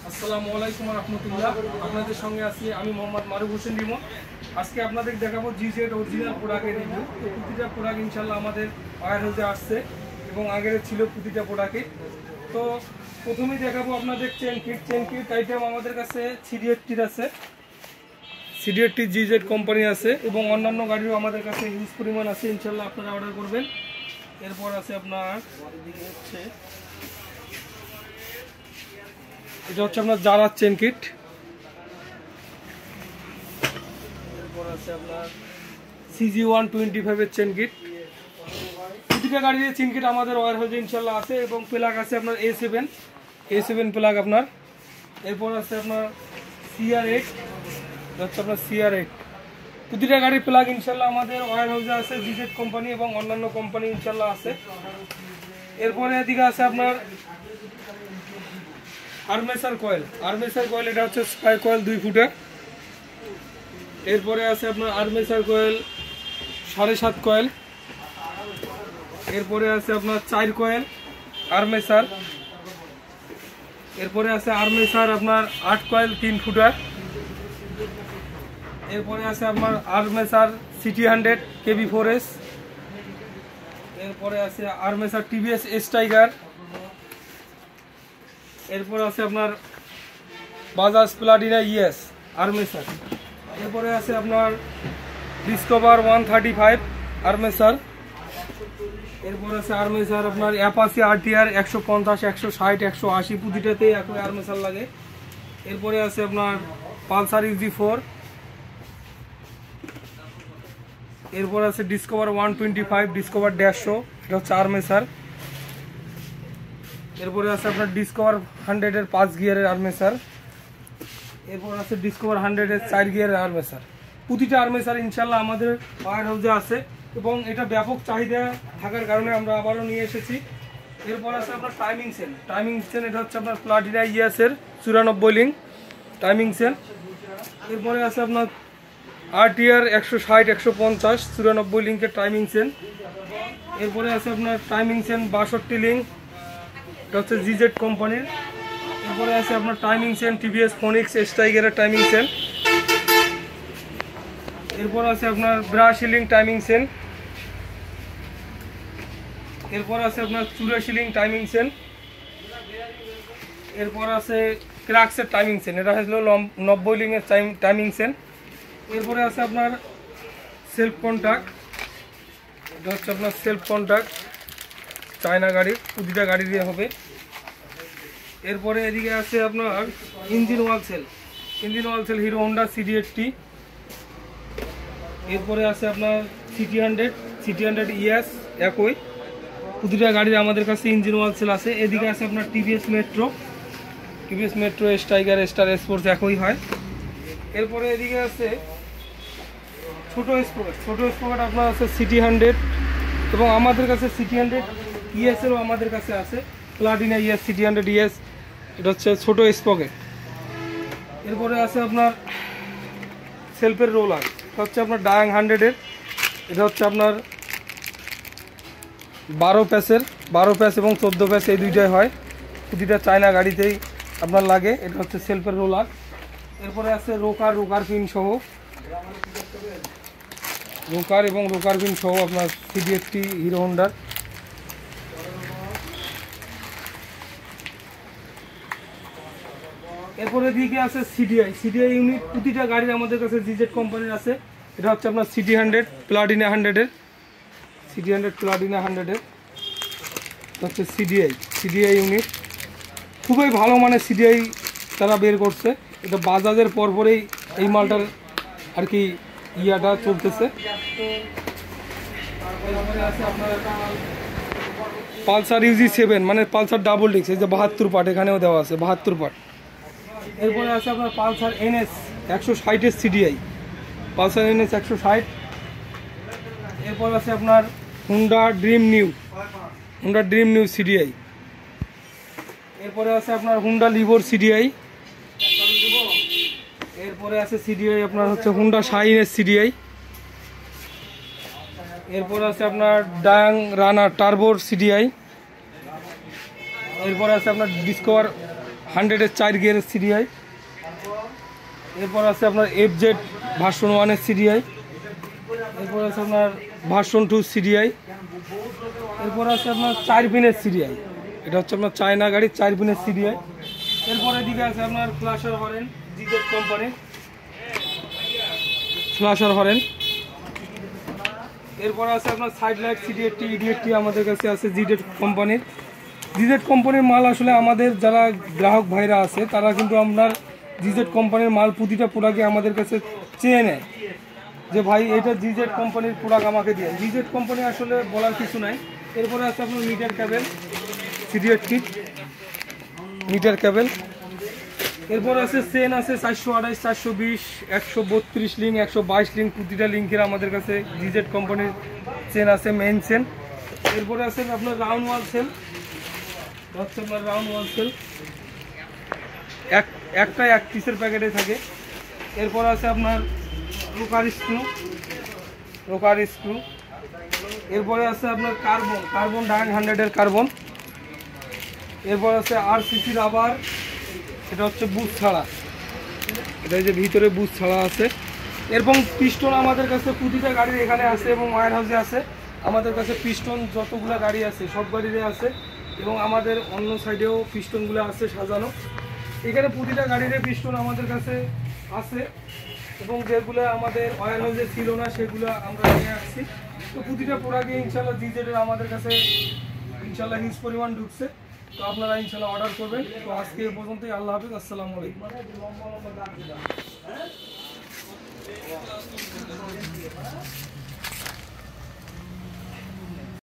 আসসালামু আলাইকুম রহমতুল্লাহ। আপনাদের সঙ্গে আছি আমি মোহাম্মদ মারুফ হোসেন রিমন। আজকে আপনাদের দেখাবো জিজেড অরিজিনাল প্রোডাক্টের রিভিউ। তো প্রতিটা প্রোডাক্ট ইনশাল্লাহ আমাদের ওয়্যার হাউসে আসছে এবং আগের ছিল প্রতিটা প্রোডাক্টে। তো প্রথমেই দেখাবো আপনাদের চেন কিট আইটেম আমাদের কাছে সিডি80 আছে, সিডি80 জিজেড কোম্পানি আছে এবং অন্যান্য গাড়িও আমাদের কাছে হিউজ পরিমাণ আছে, ইনশাল্লাহ আপনারা অর্ডার করবেন। এরপর আছে আপনার হচ্ছে এটা হচ্ছে আপনার জারার চেন কিট। এরপর আছে আপনার CG125 এর চেন কিট। প্রতিটা গাড়ির চেন কিট আমাদের ওয়্যার হাউসে ইনশাল্লাহ আছে এবং প্লাগ আছে আপনার A7 প্লাগ আপনার। এরপর আছে আপনার CR8, হচ্ছে আপনার CR8। প্রতিটা গাড়ির প্লাগ ইনশাল্লাহ আমাদের ওয়্যার হাউসে আছে, জিজেড কোম্পানি এবং অন্যান্য কোম্পানি ইনশাল্লাহ আছে। এরপরে এদিকে আছে আপনার আর্মেচার কয়েল, এটা হচ্ছে স্পাই কয়েল 2 ফুটের। এরপরে আছে আপনার আর্মেচার কয়েল 7.5 কয়েল। এরপরে আছে আপনার 4 কয়েল আর্মেচার। এরপরে আছে আর্মেচার আপনার 8 কয়েল 3 ফুটার। এরপরে আছে আপনার আর্মেচার CT100 KB4S। এরপরে আছে আর্মেচার TVS S-Tiger। এরপর আছে আপনার বাজাজ প্লাটিনা ES আর্মেচার। এরপরে আছে আপনার ডিসকভার 135 আর্মেচার। এরপর আছে আর্মেচার আপনার অ্যাপাচি RTR 150, 160, 180 প্রতিটাতেই একই আর্মেচার লাগে। এরপরে আছে আপনার পালসার UG4। এরপর আছে ডিসকভার 125, ডিসকভার 150, এটা হচ্ছে আর্মেচার। এরপরে আছে আপনার ডিসকভার 100 এর 5 গিয়ারের আর্মেচার। এরপর আছে ডিসকভার 100 এর 4 গিয়ারের আর্মেচার। প্রতিটা আর্মেচার ইনশাল্লাহ আমাদের ওয়্যার হাউসে আছে এবং এটা ব্যাপক চাহিদা থাকার কারণে আমরা আবারও নিয়ে এসেছি। এরপর আছে আপনার টাইমিং চেন, এটা হচ্ছে আপনার প্লাটিনা ES এর 94 লিঙ্ক টাইমিং চেন। এরপরে আছে আপনার RTR 160, 150, 94 লিঙ্কের টাইমিং চেন। এরপরে আছে আপনার টাইমিং চেন 62 লিঙ্ক, এটা হচ্ছে জিজেড কোম্পানির। এরপরে আছে আপনার timing chain TVS Phoenix S-Tiger timing chain. এরপর আছে আপনার 82 লিঙ্ক টাইমিং চেন। এরপর আছে আপনার 84 লিঙ্ক টাইমিং চেন। এরপর আছে ক্রাক্সের টাইমিং চেন, এটা হলো 90 লিঙ্কের টাইমিং চেন। এরপরে আছে আপনার সেলফ কন্ট্যাক্ট, এটা হচ্ছে আপনার সেলফ কন্ট্যাক্ট চায়না গাড়ির, প্রতিটা গাড়ি দিয়ে হবে। এরপরে এদিকে আছে আপনার ইঞ্জিন ওয়াল সেল হিরো হোন্ডা CD80। এরপরে আছে আপনার CT100 ES একই, প্রতিটা গাড়ির আমাদের কাছে ইঞ্জিন ওয়াল সেল আছে। এদিকে আছে আপনার TVS metro S-Tiger, star sports একই হয়। এরপরে এদিকে আছে ছোট স্পোকেট আপনার আছে CT100 এবং আমাদের কাছে CT100 ES এরও আমাদের কাছে আছে, প্লাটিনা ES CT100 ES, এটা হচ্ছে ছোট স্পকেট। এরপরে আছে আপনার সেলফের রোলার, এটা হচ্ছে আপনার ডায়াং 100 এর, এটা হচ্ছে আপনার 12 প্যাচ এবং 14 প্যাচ এই দুইটাই হয়, প্রতিটা চায়না গাড়িতেই আপনার লাগে। এটা হচ্ছে সেলফের রোলার। এরপরে আছে রোকার পিন সহ, রোকার পিন সহ আপনার CD80 হিরো হোন্ডার। এরপরে দিকে আছে CDI ইউনিট, প্রতিটা গাড়ির আমাদের কাছে জিজেড কোম্পানির আছে। এটা হচ্ছে আপনার CT100 প্লাটিনা 100 এর, হচ্ছে CDI ইউনিট। খুবই ভালো মানের CDI তারা বের করছে, এটা বাজাজের পরপরেই এই মালটার আর কি ইয়াটা চলতেছে। এরপরে আছে আপনার পালসার UG7, মানে পালসার ডাবল ডিস্ক, এই যে 72 পার্ট এখানেও দেওয়া আছে 72 পার্ট। এরপরে আছে আপনার পালসার NS 160 এর CDI, পালসার NS 160। এরপর আছে আপনার হুন্ডা ড্রিম নিউ CDI। এরপরে আছে আপনার হুন্ডা লিভোর CDI। এরপরে আছে CDI আপনার হচ্ছে হুন্ডা শাইন এর CDI। এরপর আছে আপনার ডায়াং রানার টার্বোর CDI। এরপরে আছে আপনার ডিসকভার 100-এর 4 গিয়ারের সিডিআই। এরপর আছে আপনার FZ ভার্সন 1-এর সিডিআই। এরপর আছে আপনার ভার্সন 2 সিডিআই। এরপর আছে আপনার 4 পিনের সিডিআই, এটা হচ্ছে আপনার চায়না গাড়ির 4 পিনের সিডিআই। এরপর এদিকে আছে আপনার ফ্ল্যাশার হরেন GZ কোম্পানির ফ্ল্যাশার হরেন। এরপর আছে আপনার সাইড লাইট সিডিএটি ইডিএটি আমাদের কাছে আছে GZ কোম্পানির। GZ কোম্পানির মাল আসলে আমাদের যারা গ্রাহক ভাইরা আছে তারা কিন্তু আপনার GZ কোম্পানির মাল প্রতিটা প্রোডাক্টে আমাদের কাছে চেয়ে নেয় যে ভাই এটা GZ কোম্পানির প্রোডাক্ট আমাকে দিয়ে। GZ কোম্পানি আসলে বলার কিছু নাই। এরপরে আছে আপনার মিটার ক্যাবেল সিডিএট কিট মিটার ক্যাবেল। এরপর আছে চেন আছে 428, 420, 132 লিঙ্ক, 122 লিঙ্ক, প্রতিটা লিঙ্কের আমাদের কাছে GZ কোম্পানির চেন আছে, মেইন চেন। এরপরে আছে আপনার রাউন্ড ওয়াল সেল, হচ্ছে আপনার রাউন্ড ওয়াল সেল একটা 1 পিসের প্যাকেটে থাকে। এরপর আছে আপনার রোকার স্ক্রু। এরপরে আছে আপনার কার্বন ডায়াং 100-এর কার্বন। এরপর আছে RCC রাবার, এটা হচ্ছে বুশ ছাড়া, এটা যে ভিতরে বুশ ছাড়া আছে। এরকম পিস্টন আমাদের কাছে প্রতিটা গাড়ির এখানে আছে এবং ওয়্যার হাউসে আছে। আমাদের কাছে পিস্টন যতগুলো গাড়ি আছে সব গাড়িতে আছে এবং আমাদের অন্য সাইডেও পিস্টনগুলো আছে সাজানো। এখানে প্রতিটা গাড়ির পিস্টন আমাদের কাছে আছে এবং যেগুলো আমাদের ওয়্যার হাউসে ছিল না সেগুলো আমরা নিয়ে আসছি। তো প্রতিটা প্রোডাক্টে ইনশাল্লাহ GZ-এর আমাদের কাছে ইনশাল্লাহ হিউজ পরিমাণ ঢুকছে। তো আপনারা ইনশাল্লাহ অর্ডার করবেন। তো আজকে এই পর্যন্তই। আল্লাহ হাফিজ, আসসালামু আলাইকুম।